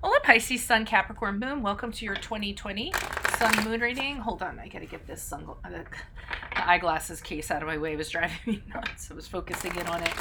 Hola Pisces, Sun, Capricorn, Moon. Welcome to your 2020 Sun Moon reading. Hold on, I gotta get this the eyeglasses case out of my way. It was driving me nuts. I was focusing in on it.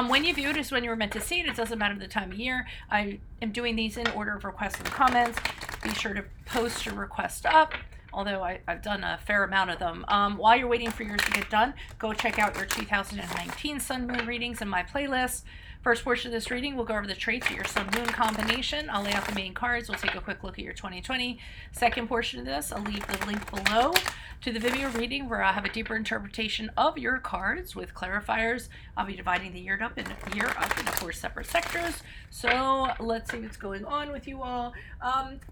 When you view it is when you were meant to see it. It doesn't matter the time of year. I am doing these in order of requests and comments. Be sure to post your request up. Although I've done a fair amount of them. While you're waiting for yours to get done, go check out your 2019 Sun Moon readings in my playlist. First portion of this reading, we'll go over the traits of your Sun-Moon combination. I'll lay out the main cards. We'll take a quick look at your 2020. Second portion of this, I'll leave the link below to the video reading where I'll have a deeper interpretation of your cards with clarifiers. I'll be dividing the year up into 4 separate sectors. So let's see what's going on with you all.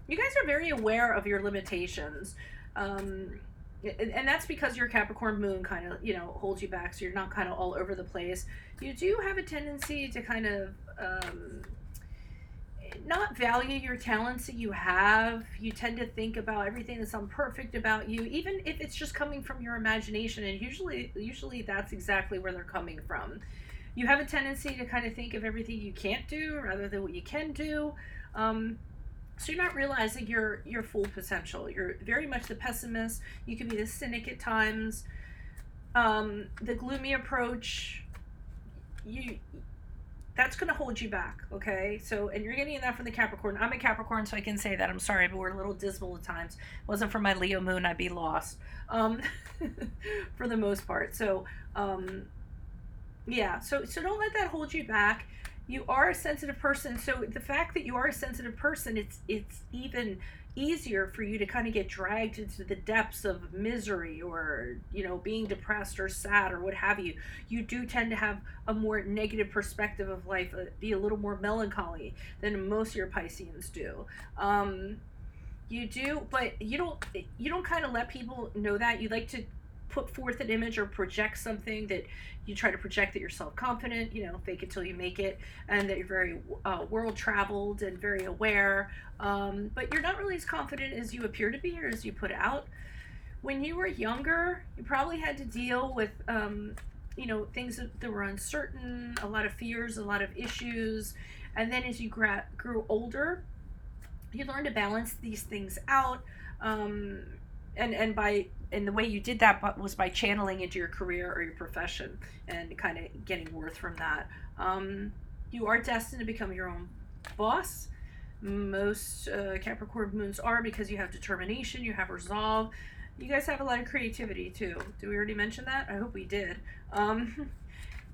You guys are very aware of your limitations. And that's because your Capricorn moon kind of, holds you back, so you're not kind of all over the place. You do have a tendency to kind of not value your talents that you have. You tend to think about everything that's imperfect about you, even if it's just coming from your imagination, and usually that's exactly where they're coming from. You have a tendency to kind of think of everything you can't do rather than what you can do. So you're not realizing your full potential. You're very much the pessimist. You can be the cynic at times. The gloomy approach, that's going to hold you back, okay? So, and you're getting that from the Capricorn. I'm a Capricorn, so I can say that. I'm sorry, but we're a little dismal at times. If it wasn't for my Leo moon, I'd be lost for the most part. So, yeah, so don't let that hold you back. You are a sensitive person, so the fact that you are a sensitive person, it's even easier for you to kind of get dragged into the depths of misery or, being depressed or sad or what have you. You do tend to have a more negative perspective of life, be a little more melancholy than most of your Pisceans do. You do, but you don't kind of let people know that. You like to put forth an image or project something that you try to project that you're self-confident, fake it till you make it, and that you're very world traveled and very aware, but you're not really as confident as you appear to be or as you put out. When you were younger, you probably had to deal with things that were uncertain, a lot of fears, a lot of issues, and then as you grew older, you learned to balance these things out, and the way you did that was by channeling into your career or your profession and kind of getting worth from that. You are destined to become your own boss. Most Capricorn moons are, because you have determination, you have resolve. You guys have a lot of creativity too. Did we already mention that? I hope we did.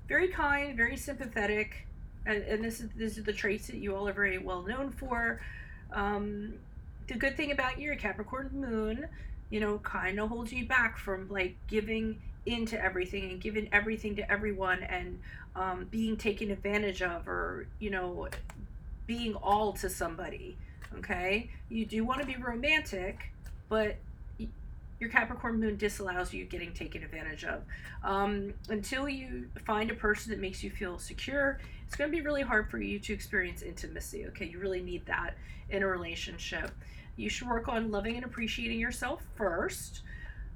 Very kind, very sympathetic, and this is the traits that you all are very well known for. The good thing about your Capricorn moon, kind of holds you back from giving into everything and giving everything to everyone and being taken advantage of, or being all to somebody. Okay, you do want to be romantic, but your Capricorn moon disallows you getting taken advantage of. Until you find a person that makes you feel secure, it's going to be really hard for you to experience intimacy. Okay, you really need that in a relationship. You should work on loving and appreciating yourself first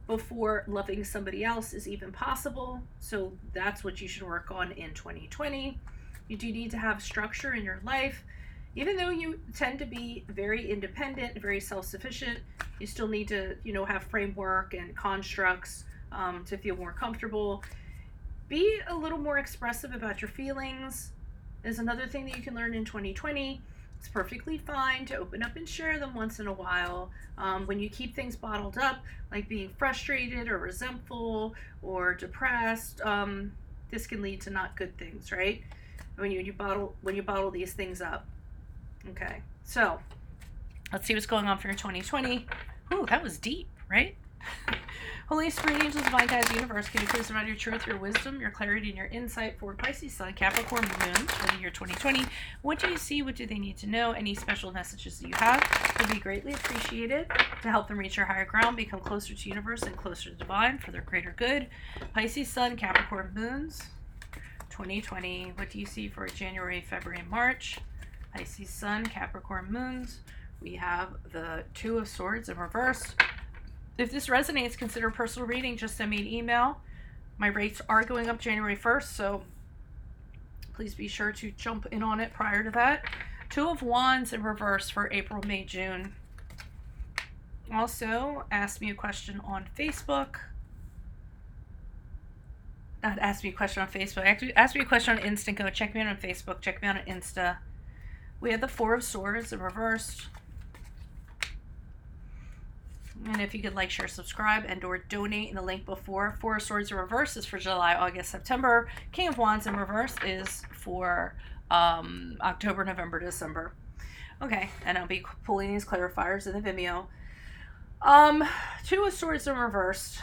before loving somebody else is even possible. So that's what you should work on in 2020. You do need to have structure in your life. Even though you tend to be very independent, very self-sufficient, you still need to, have framework and constructs to feel more comfortable. Be a little more expressive about your feelings is another thing that you can learn in 2020. It's perfectly fine to open up and share them once in a while. When you keep things bottled up, like being frustrated or resentful or depressed, this can lead to not good things, right? When you bottle these things up. Okay, so let's see what's going on for your 2020. Ooh, that was deep, right? Holy Spirit, angels, divine guides, universe, can you please provide your truth, your wisdom, your clarity, and your insight for Pisces, Sun, Capricorn, Moon for the year 2020? What do you see? What do they need to know? Any special messages that you have would be greatly appreciated to help them reach their higher ground, become closer to universe and closer to divine for their greater good. Pisces, Sun, Capricorn, Moons, 2020. What do you see for January, February, and March? Pisces, Sun, Capricorn, Moons. We have the Two of Swords in reverse. If this resonates, consider a personal reading. Just send me an email. My rates are going up January 1st, so please be sure to jump in on it prior to that. Two of Wands in reverse for April, May, June. Also, ask me a question on Facebook. Not ask me a question on Facebook. Actually, ask me a question on Insta. Go check me out on Facebook. Check me out on Insta. We have the Four of Swords in reverse. And if you could like, share, subscribe, and or donate in the link before. Four of Swords in reverse is for July, August, September. King of Wands in reverse is for October, November, December. Okay, and I'll be pulling these clarifiers in the Vimeo. Two of Swords in reverse.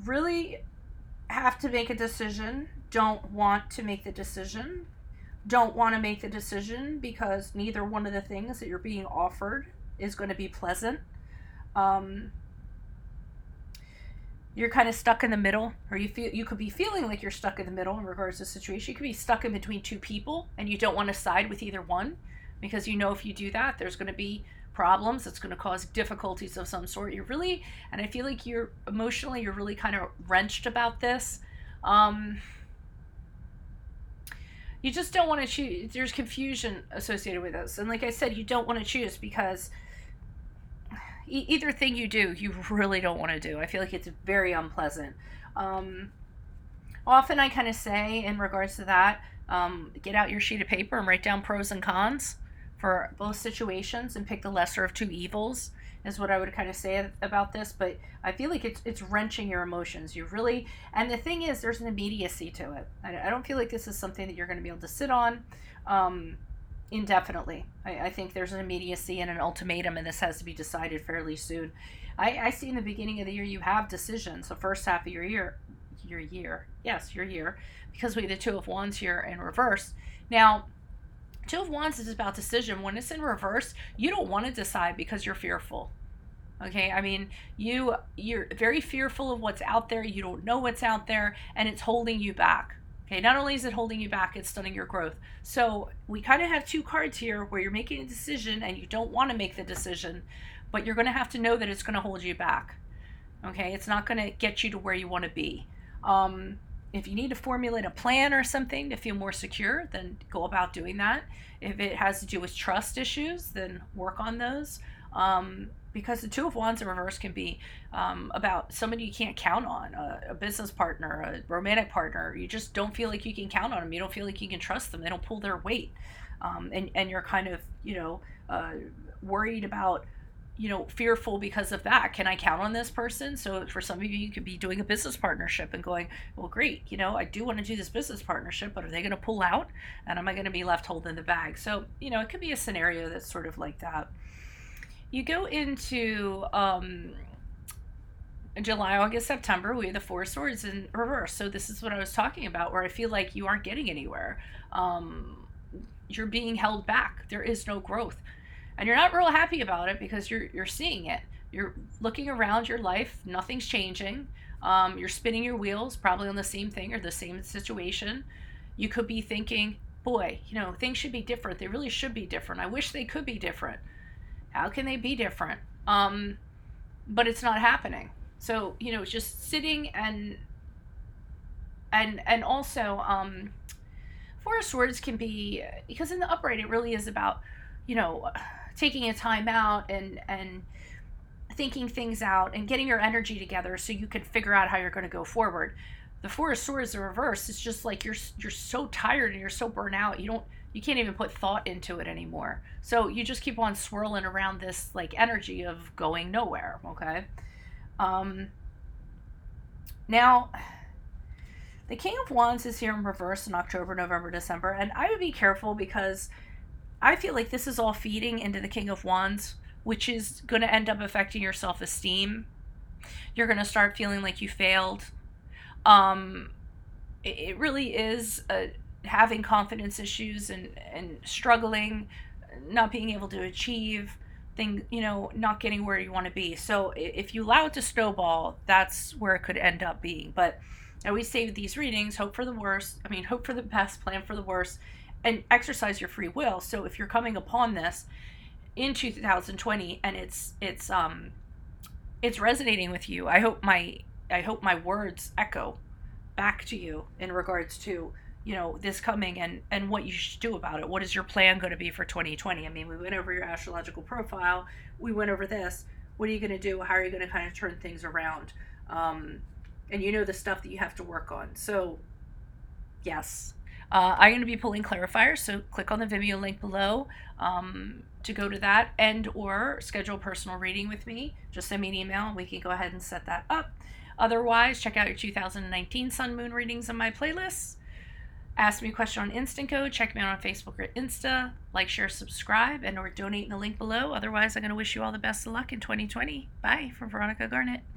Really have to make a decision. Don't want to make the decision. Don't want to make the decision because neither one of the things that you're being offered is going to be pleasant. You're kind of stuck in the middle, or you could be feeling like you're stuck in the middle in regards to the situation. You could be stuck in between two people and you don't want to side with either one because you know if you do that, there's going to be problems. It's going to cause difficulties of some sort. You're really, and I feel like you're emotionally, you're really kind of wrenched about this. You just don't want to choose. There's confusion associated with this. And like I said, you don't want to choose because either thing you do, you really don't want to do. I feel like it's very unpleasant. Often I kind of say in regards to that, get out your sheet of paper and write down pros and cons for both situations and pick the lesser of two evils is what I would kind of say about this. But I feel like it's wrenching your emotions. You really, and the thing is, there's an immediacy to it. I don't feel like this is something that you're going to be able to sit on indefinitely. I think there's an immediacy and an ultimatum, and this has to be decided fairly soon. I see in the beginning of the year you have decisions. The first half of your year, because we have the Two of Wands here in reverse. Now, Two of Wands is about decision. When it's in reverse, you don't want to decide because you're fearful. Okay, I mean, you're very fearful of what's out there. You don't know what's out there, and it's holding you back. Okay, not only is it holding you back, it's stunning your growth. So we kind of have two cards here where you're making a decision and you don't want to make the decision, but you're going to have to know that it's going to hold you back. Okay, it's not going to get you to where you want to be. If you need to formulate a plan or something to feel more secure, then go about doing that. If it has to do with trust issues, then work on those. Because the Two of Wands in reverse can be about somebody you can't count on, a business partner, a romantic partner. You just don't feel like you can count on them. You don't feel like you can trust them. They don't pull their weight. And you're kind of, worried about, fearful because of that. Can I count on this person? So for some of you, you could be doing a business partnership and going, well, great, I do want to do this business partnership, but are they going to pull out? And am I going to be left holding the bag? So, it could be a scenario that's sort of like that. You go into July, August, September, we have the Four of Swords in reverse. So this is what I was talking about, where I feel like you aren't getting anywhere. You're being held back. There is no growth. And you're not real happy about it because you're seeing it. You're looking around your life. Nothing's changing. You're spinning your wheels probably on the same thing or the same situation. You could be thinking, boy, things should be different. They really should be different. I wish they could be different. How can they be different? But it's not happening. So, just sitting and also, Four of Swords can be, because in the upright, it really is about, taking a time out and thinking things out and getting your energy together so you can figure out how you're going to go forward. The Four of Swords in reverse, it's just like you're so tired and you're so burnt out. You can't even put thought into it anymore. So you just keep on swirling around this like energy of going nowhere. Okay. Now, the King of Wands is here in reverse in October, November, December, and I would be careful because I feel like this is all feeding into the King of Wands, which is going to end up affecting your self-esteem. You're going to start feeling like you failed. It really is having confidence issues and struggling, not being able to achieve things, not getting where you want to be. So if you allow it to snowball, that's where it could end up being. But I always say with these readings, hope for the worst. Hope for the best, plan for the worst, and exercise your free will. So if you're coming upon this in 2020 and it's resonating with you, I hope my words echo back to you in regards to, this coming, and what you should do about it. What is your plan going to be for 2020? I mean, we went over your astrological profile. We went over this. What are you going to do? How are you going to kind of turn things around? And the stuff that you have to work on. So, yes. I'm going to be pulling clarifiers, so click on the Vimeo link below to go to that, and or schedule a personal reading with me. Just send me an email and we can go ahead and set that up. Otherwise, check out your 2019 Sun Moon readings on my playlists. Ask me a question on Instant Code. Check me out on Facebook or Insta. Like, share, subscribe, and or donate in the link below. Otherwise, I'm going to wish you all the best of luck in 2020. Bye from Veronica Garnett.